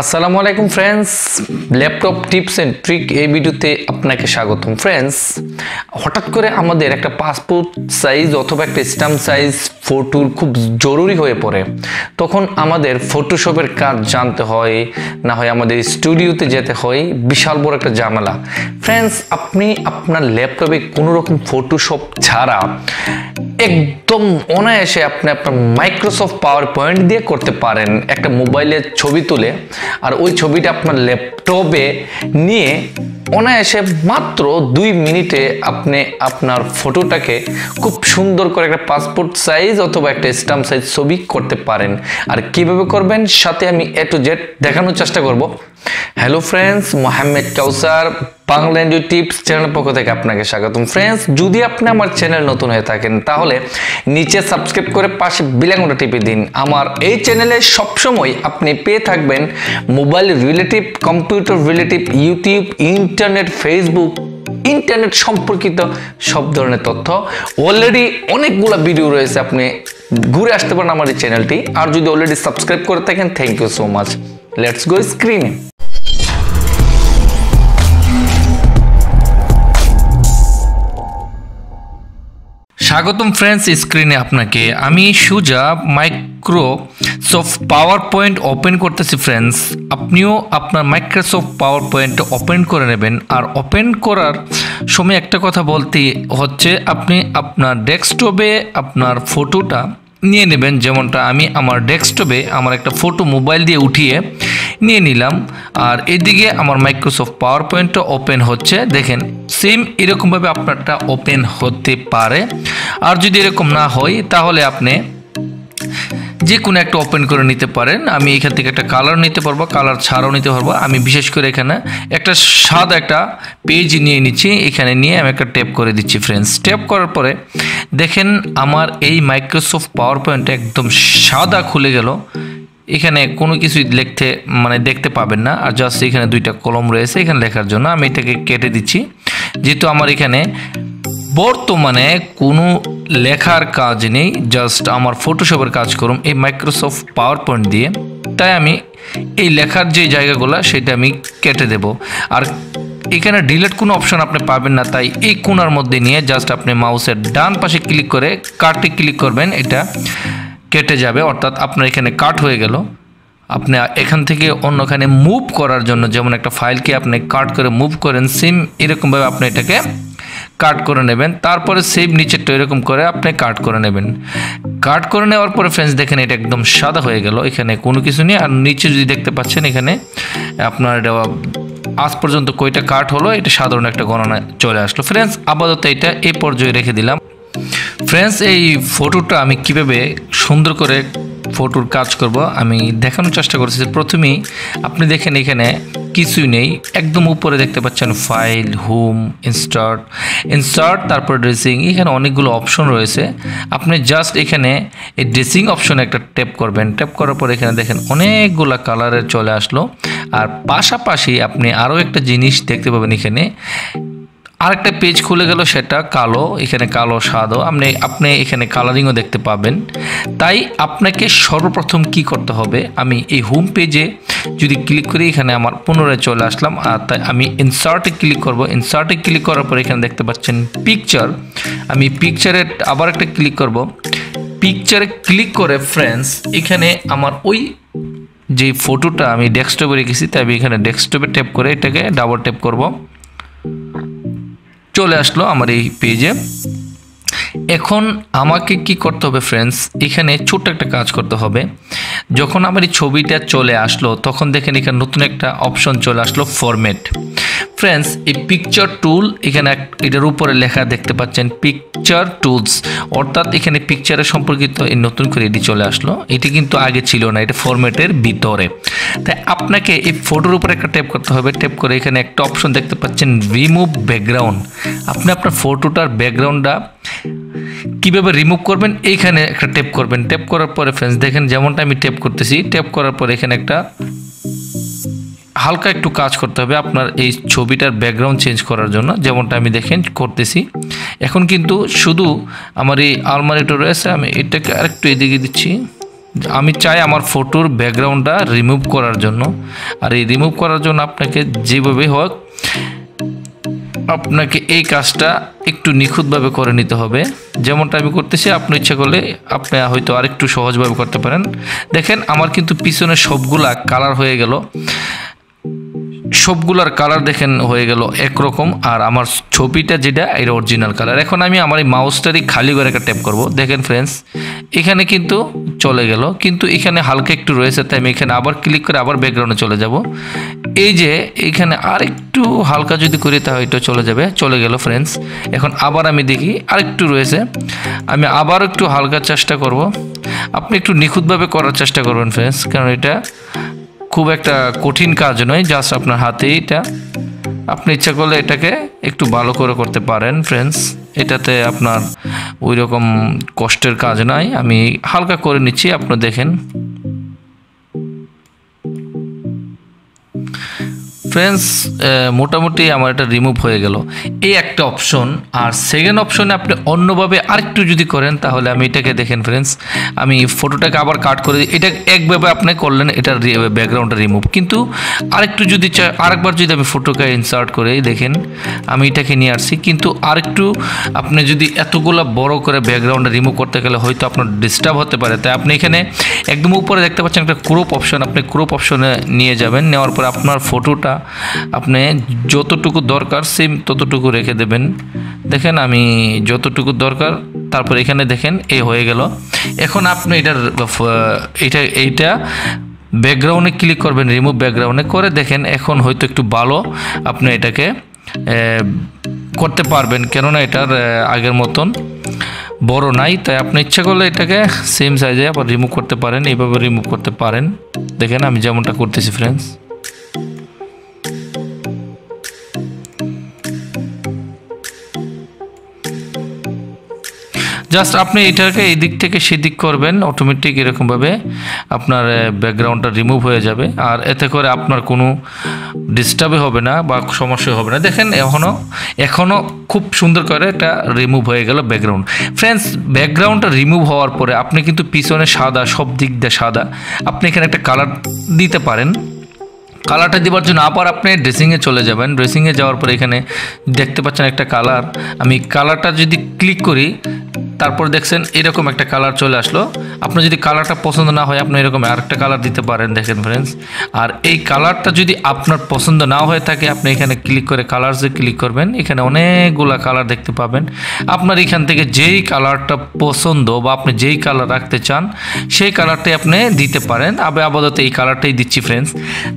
আসসালামু আলাইকুম friends, laptop tips and trick এই ভিডিওতে আপনাকে স্বাগতম। ফ্রেন্ডস, হঠাৎ করে আমাদের একটা পাসপোর্ট সাইজ অথবা একটা স্ট্যাম্প সাইজ ফটো খুব জরুরি হয়ে পড়ে। তখন আমাদের ফটোশপের কাজ জানতে হয়, না হয় আমাদের স্টুডিওতে যেতে হয়, বিশাল বড় একটা ঝামেলা। ফ্রেন্ডস, আপনি আপনার ল্যাপটপে কোনো রকম ফটোশপ ছাড়া একদম অনায়াসে আপনি আপনার মাইক্রোসফট পাওয়ার পয়েন্ট দিয়ে করতে পারেন। একটা মোবাইলের ছবি তুলে আর ওই ছবিটা আপনার ল্যাপটপে নিয়ে অনায়াসে মাত্র 2 মিনিটে আপনি আপনার ফটোটাকে খুব সুন্দর করে একটা পাসপোর্ট সাইজ অথবা একটা স্ট্যাম্প সাইজ ছবি করতে পারেন। আর কিভাবে করবেন সাথে আমি A to Z দেখানোর চেষ্টা করব। হ্যালো ফ্রেন্ডস, মোহাম্মদ কাউসার বাংলা ইন্ডিয়া টিপস চ্যানেলের পক্ষ থেকে আপনাকে স্বাগতম। ফ্রেন্ডস, যদি আপনি আমার চ্যানেল নতুন হয়ে থাকেন তাহলে নিচে সাবস্ক্রাইব করে পাশে বেল আইকনটা টিপে দিন। আমার এই চ্যানেলে সবসময় আপনি পেয়ে থাকবেন mobile relative, computer relative, YouTube, internet, Facebook, internet সম্পর্কিত সব ধরনের তথ্য। অলরেডি অনেকগুলো ভিডিও রয়েছে, আপনি ঘুরে আসতে পারেন আমার এই চ্যানেলটি। আর যদি অলরেডি সাবস্ক্রাইব করে থাকেন, thank you so much. Let's go স্ক্রিনে। স্বাগতম ফ্রেন্ডস, স্ক্রিনে আপনাকে আমি সুজা মাইক্রোসফট পাওয়ার পয়েন্ট ওপেন করতেছি। ফ্রেন্ডস, আপনিও আপনার মাইক্রোসফট পাওয়ার পয়েন্ট ওপেন করে নেবেন। আর ওপেন করার সময় একটা কথা বলতে হচ্ছে, আপনি আপনার ডেস্কটপে আপনার ফটোটা নিয়ে নেবেন। যেমনটা আমি আমার ডেস্কটপে আমার একটা ফটো মোবাইল দিয়ে উঠিয়ে নিয়ে নিলাম। আর এদিকে আমার মাইক্রোসফট পাওয়ার পয়েন্টটা ওপেন হচ্ছে, দেখেন সেম এরকমভাবে আপনারটা ওপেন হতে পারে। আর যদি এরকম না হয় তাহলে আপনি যে কোনো একটা ওপেন করে নিতে পারেন। আমি এখান থেকে একটা কালার নিতে পারবো, কালার ছাড়াও নিতে পারবো। আমি বিশেষ করে এখানে একটা সাদা একটা পেজ নিয়ে নিচ্ছি, এখানে নিয়ে আমি একটা ট্যাপ করে দিচ্ছি। ফ্রেন্ডস, ট্যাপ করার পরে দেখেন আমার এই মাইক্রোসফট পাওয়ার পয়েন্টটা একদম সাদা খুলে গেল। এখানে কোনো কিছু দেখতে পাবেন না। আর জাস্ট এখানে 2টা কলম রয়েছে এখানে লেখার জন্য। আমি এটাকে কেটে দিচ্ছি, যেহেতু আমার এখানে বর্তমানে কোনো লেখার কাজ নেই, জাস্ট আমার ফটোশপের কাজ করুন এই মাইক্রোসফট পাওয়ার পয়েন্ট দিয়ে। তাই আমি এই লেখার যে জায়গাগুলো সেটা আমি কেটে দেব। আর এখানে ডিলিট কোনো অপশন আপনি পাবেন না, তাই এই কোণার মধ্যে নিয়ে জাস্ট আপনি মাউসের ডান পাশে ক্লিক করে কাটে ক্লিক করবেন, এটা কেটে যাবে। অর্থাৎ আপনার এখানে কাট হয়ে গেল। আপনি এখান থেকে অন্যখানে মুভ করার জন্য, যেমন একটা ফাইলকে আপনি কাট করে মুভ করেন, সেম এরকমভাবে আপনি এটাকে কাট করে নেবেন। তারপরে সেভ নিচেরটা এরকম করে আপনি কাট করে নেবেন। কাট করে নেওয়ার পরে ফ্রেন্ডস দেখেন এটা একদম সাদা হয়ে গেল, এখানে কোনো কিছু নেই। আর নিচে যদি দেখতে পাচ্ছেন এখানে আপনার আজ পর্যন্ত কয়টা কাট হলো এটা সাধারণ একটা গণনা চলে আসলো। ফ্রেন্ডস, আপাতত এটা এই পর্যায়ে রেখে দিলাম। ফ্রেন্ডস, এই ফটোটা আমি কিভাবে সুন্দর করে ফটোর কাজ করব আমি দেখানোর চেষ্টা করছি। প্রথমেই আপনি দেখেন এখানে কিছুই নেই, একদম উপরে দেখতে পাচ্ছেন ফাইল, হোম, ইনসার্ট, তারপর ড্রেসিং। এখানে অনেকগুলো অপশন রয়েছে। আপনি জাস্ট এখানে এই ড্রেসিং অপশনে একটা ট্যাপ করবেন। ট্যাপ করার পর এখানে দেখেন অনেকগুলো কালারের চলে আসলো। আর পাশাপাশি আপনি আরও একটা জিনিস দেখতে পাবেন, এখানে আরেকটা পেজ খুলে গেল, সেটা কালো, এখানে কালো সাদা, আপনি এখানে কালারিংও দেখতে পাবেন। তাই আপনাকে সর্বপ্রথম কি করতে হবে, আমি এই হোম পেজে যদি ক্লিক করি এখানে আমার পুনরায় চলে আসলাম। আর তাই আমি ইনসার্টে ক্লিক করব। ইনসার্টে ক্লিক করার পর এখানে দেখতে পাচ্ছেন পিকচার, আমি পিকচারে আবার একটা ক্লিক করব। পিকচারে ক্লিক করে ফ্রেন্ডস এখানে আমার ওই যে ফটোটা আমি ডেস্কটপে রেখেছি, তাই আমি এখানে ডেস্কটপে ট্যাপ করে এটাকে ডাবল ট্যাপ করব। চলে আসলো আমার এই পেজে। এখন আমাকে কি করতে হবে ফ্রেন্ডস, এখানে ছোট্ট একটা কাজ করতে হবে। যখন আমার এই ছবিটা চলে আসলো তখন দেখেন এখানে নতুন একটা অপশন চলে আসলো, ফরম্যাট। ফ্রেন্ডস, এই পিকচার টুল, এখানে এটার উপরে লেখা দেখতে পাচ্ছেন পিকচার টুলস, অর্থাৎ এখানে পিকচারের সম্পর্কিত এই নতুন করে এটি চলে আসলো। এটি কিন্তু আগে ছিল না, এটা ফরম্যাটের ভিতরে। তাই আপনাকে এই ফটোর উপরে একটা ট্যাপ করতে হবে। ট্যাপ করে এখানে একটা অপশন দেখতে পাচ্ছেন রিমুভ ব্যাকগ্রাউন্ড। আপনি আপনার ফটোটার ব্যাকগ্রাউন্ডটা কিভাবে রিমুভ করবেন এইখানে একটা ট্যাপ করবেন। ট্যাপ করার পরে ফ্রেন্ডস দেখেন যেমনটা আমি ট্যাপ করতেছি, ট্যাপ করার পরে এখানে একটা হালকা একটু কাজ করতে হবে আপনার এই ছবিটার ব্যাকগ্রাউন্ড চেঞ্জ করার জন্য, যেমনটা আমি দেখেন করতেছি। এখন কিন্তু শুধু আমার এই আলমারিটা রয়েছে, আমি এটাকে আরেকটু এদিকে দিচ্ছি। আমি চাই আমার ফটোর ব্যাকগ্রাউন্ডটা রিমুভ করার জন্য। আর এই রিমুভ করার জন্য আপনাকে যেভাবে হোক আপনাকে এই কাজটা একটু নিখুঁতভাবে করে নিতে হবে। যেমনটা আমি করতেছি, আপনি ইচ্ছা করলে আপনি হয়তো আরেকটু সহজভাবে করতে পারেন। দেখেন আমার কিন্তু পিছনে সবগুলা কালার হয়ে গেল, সবগুলার কালার দেখেন হয়ে গেল একরকম। আর আমার ছবিটা যেটা এটা অরিজিনাল কালার। এখন আমি আমার এই মাউসটারই খালি করে একটা ট্যাপ করব। দেখেন ফ্রেন্ডস এখানে কিন্তু চলে গেল, কিন্তু এখানে হালকা একটু রয়েছে, তাই আমি এখানে আবার ক্লিক করে আবার ব্যাকগ্রাউন্ডে চলে যাব। এই যে এখানে আর একটু হালকা যদি করি তাহলে এটা চলে যাবে, চলে গেল ফ্রেন্ডস। এখন আবার আমি দেখি আরেকটু রয়েছে, আমি আবার একটু হালকা চেষ্টা করব। আপনি একটু নিখুঁতভাবে করার চেষ্টা করবেন ফ্রেন্ডস, কারণ এটা খুব একটা কঠিন কাজ নয়, জাস্ট আপনার হাতেই এটা। আপনি ইচ্ছা করলে এটাকে একটু ভালো করে করতে পারেন ফ্রেন্ডস, এটাতে আপনার ওই রকম কষ্টের কাজ নাই। আমি হালকা করে নিচ্ছি, আপনি দেখেন ফ্রেন্ডস মোটামুটি আমার এটা রিমুভ হয়ে গেল, এই একটা অপশন। আর সেকেন্ড অপশনে আপনি অন্যভাবে আরেকটু যদি করেন তাহলে আমি এটাকে দেখেন ফ্রেন্ডস, আমি ফটোটাকে আবার কাট করে দিই। এটা একভাবে আপনি করলেন, এটার ব্যাকগ্রাউন্ডটা রিমুভ। কিন্তু আরেকটু যদি আরেকবার যদি আমি ফটোকে ইনসার্ট করে দেখেন, আমি এটাকে নিয়ে আসছি। কিন্তু আরেকটু আপনি যদি এতগুলো বড় করে ব্যাকগ্রাউন্ডটা রিমুভ করতে গেলে হয়তো আপনার ডিস্টার্ব হতে পারে, তাই আপনি এখানে একদম উপরে দেখতে পাচ্ছেন একটা ক্রপ অপশন, আপনি ক্রপ অপশনে নিয়ে যাবেন। নেওয়ার পরে আপনার ফটোটা আপনি যতটুকু দরকার সেম ততটুকু রেখে দেবেন। দেখেন আমি যতটুকু দরকার, তারপর এখানে দেখেন এই হয়ে গেল। এখন আপনি এইটা ব্যাকগ্রাউন্ডে ক্লিক করবেন, রিমুভ ব্যাকগ্রাউন্ডে করে দেখেন এখন হয়তো একটু ভালো আপনি এটাকে করতে পারবেন, কেননা এটার আগের মতন বড় নাই। তাই আপনি ইচ্ছা করলে এটাকে সেম সাইজে আবার রিমুভ করতে পারেন, এইভাবে রিমুভ করতে পারেন। দেখেন আমি যেমনটা করতেছি ফ্রেন্ডস। জাস্ট আপনি এটাকে এই দিক থেকে সেদিক করবেন, অটোমেটিক এরকমভাবে আপনার ব্যাকগ্রাউন্ডটা রিমুভ হয়ে যাবে। আর এতে করে আপনার কোনো ডিস্টার্বই হবে না বা সমস্যা হবে না। দেখেন এখনও খুব সুন্দর করে এটা রিমুভ হয়ে গেল ব্যাকগ্রাউন্ড। ফ্রেন্ডস ব্যাকগ্রাউন্ডটা রিমুভ হওয়ার পরে আপনি কিন্তু পিছনে সাদা, সব দিক দিয়ে সাদা, আপনি এখানে একটা কালার দিতে পারেন। কালারটা দেওয়ার জন্য আবার আপনি ড্রেসিংয়ে চলে যাবেন। ড্রেসিংয়ে যাওয়ার পরে এখানে দেখতে পাচ্ছেন একটা কালার, আমি কালারটা যদি ক্লিক করি তারপর দেখছেন এরকম একটা কালার চলে আসলো। আপনার যদি কালারটা পছন্দ না হয় আপনি এরকম আরেকটা কালার দিতে পারেন। দেখেন ফ্রেন্ডস, আর এই কালারটা যদি আপনার পছন্দ না হয়ে থাকে আপনি এখানে ক্লিক করে কালারসে ক্লিক করবেন, এখানে অনেকগুলা কালার দেখতে পাবেন। আপনার এখান থেকে যেই কালারটা পছন্দ বা আপনি যেই কালার রাখতে চান সেই কালারটাই আপনি দিতে পারেন। আপাতত এই কালারটাই দিচ্ছি ফ্রেন্ডস।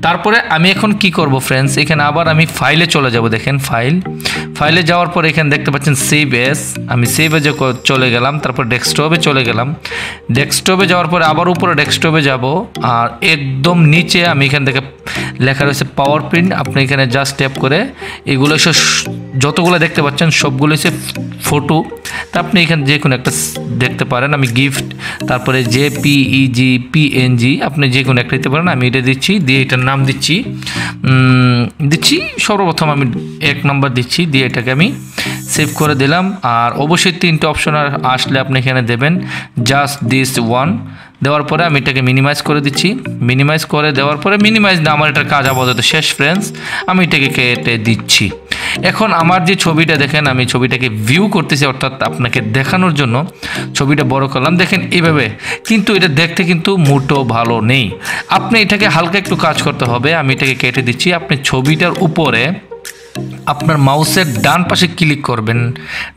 তারপরে আমি এখন কি করব ফ্রেন্ডস, এখানে আবার আমি ফাইলে চলে যাব। দেখেন ফাইলে যাওয়ার পর এখানে দেখতে পাচ্ছেন সেভ এস, আমি সেভ এজে চলে গেলাম। তারপর ডেস্কটপে চলে গেলাম। ডেস্কটপে যাওয়ার পরে আবার উপরে ডেস্কটপে যাব, আর একদম নিচে আমি এখান থেকে লেখা রয়েছে পাওয়ার প্রিন্ট, আপনি এখানে জাস্ট ট্যাপ করে এগুলো যতগুলো দেখতে পাচ্ছেন সবগুলো হচ্ছে ফটো। তা আপনি এখানে যে কোনো একটা দেখতে পারেন। আমি গিফট, তারপরে জেপিইজি, পিএনজি, আপনি যে কোনো একটা দিতে পারেন। আমি এটা দিচ্ছি, দিয়ে এটার নাম দিচ্ছি সর্বপ্রথম আমি 1 নম্বর দিচ্ছি, দিয়ে এটাকে আমি সেভ করে দিলাম। আর অবশ্যই 3টে অপশন আসলে আপনি এখানে দেবেন জাস্ট দিস ওয়ান। দেওয়ার পরে আমি এটাকে মিনিমাইজ করে দিচ্ছি। মিনিমাইজ করে দেওয়ার পরে মিনিমাইজ না, আমার এটার কাজ আপাতত শেষ ফ্রেন্ডস। আমি এটাকে কেটে দিচ্ছি। এখন আমার যে ছবিটা দেখেন, আমি ছবিটাকে ভিউ করতেছি, অর্থাৎ আপনাকে দেখানোর জন্য ছবিটা বড় করলাম। দেখেন এইভাবে, কিন্তু এটা দেখতে কিন্তু মোটেও ভালো নেই। আপনি এটাকে হালকা একটু কাজ করতে হবে। আমি এটাকে কেটে দিচ্ছি। আপনি ছবিটার উপরে আপনার মাউসের ডান পাশে ক্লিক করবেন।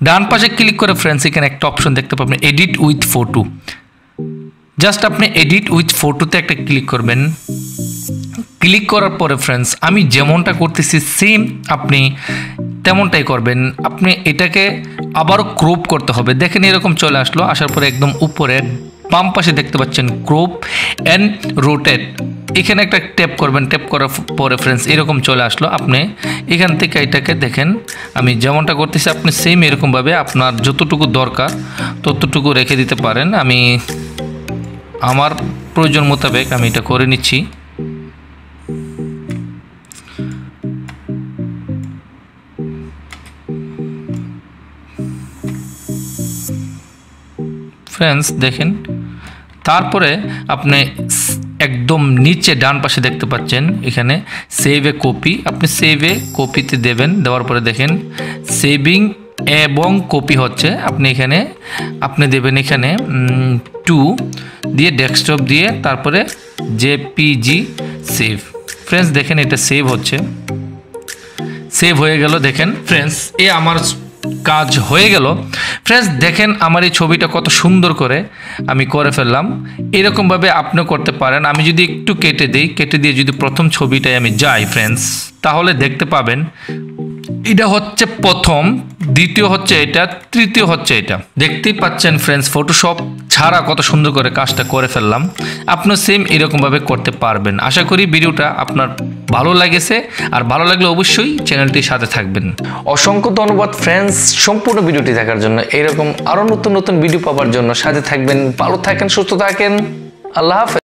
ডান পাশে ক্লিক করে ফ্রেন্ডস এখানে একটা অপশন দেখতে পাবেন, এডিট উইথ ফটো। জাস্ট আপনি এডিট উইথ ফটোতে একটা ক্লিক করবেন। ক্লিক করার পরে ফ্রেন্ডস আমি যেমনটা করতেছি সেম আপনি তেমনটাই করবেন। আপনি এটাকে আবারও ক্রপ করতে হবে। দেখেন এরকম চলে আসলো। আসার পরে একদম উপরে বাম পাশে দেখতে পাচ্ছেন ক্রপ অ্যান্ড রোটেট, এখানে একটা ট্যাপ করবেন। ট্যাপ করার পরে ফ্রেন্ডস এরকম চলে আসলো। আপনি এখান থেকে এটাকে দেখেন আমি যেমনটা করতেছি আপনি সেম এরকমভাবে আপনার যতটুকু দরকার ততটুকু রেখে দিতে পারেন। আমি আমার প্রয়োজন মোতাবেক আমি এটা করে নিচ্ছি। ফ্রেন্ডস দেখেন তারপরে আপনি একদম নিচে ডান পাশে দেখতে পাচ্ছেন এখানে সেভ এ কপি, আপনি সেভ এ কপিতে দেবেন। দেওয়ার পরে দেখেন সেভিং এবং কপি হচ্ছে, আপনি দেবেন এখানে 2 দিয়ে ডেস্কটপ দিয়ে তারপরে জেপিজি সেভ। ফ্রেন্ডস দেখেন এটা সেভ হচ্ছে, সেভ হয়ে গেল। দেখেন ফ্রেন্ডস আমার কাজ হয়ে গেল। ফ্রেন্ডস দেখেন আমার এই ছবিটা কত সুন্দর করে আমি করে ফেললাম। এরকমভাবে আপনিও করতে পারেন। আমি যদি একটু কেটে দিই, কেটে দিয়ে যদি প্রথম ছবিটায় আমি যাই ফ্রেন্ডস, তাহলে দেখতে পাবেন এটা হচ্ছে প্রথম, দ্বিতীয় হচ্ছে এটা, তৃতীয় হচ্ছে এটা। দেখতেই পাচ্ছেন ফ্রেন্ডস ফটোশপ ছাড়া কত সুন্দর করে কাজটা করে ফেললাম। আপনিও সেম এরকমভাবে করতে পারবেন। আশা করি ভিডিওটা আপনার ভালো লেগেছে, আর ভালো লাগলে অবশ্যই চ্যানেলটির সাথে থাকবেন। অসংখ্য ধন্যবাদ ফ্রেন্ডস সম্পূর্ণ ভিডিওটি দেখার জন্য। এরকম আরও নতুন নতুন ভিডিও পাওয়ার জন্য সাথে থাকবেন। ভালো থাকেন, সুস্থ থাকেন, আল্লাহ হাফেজ।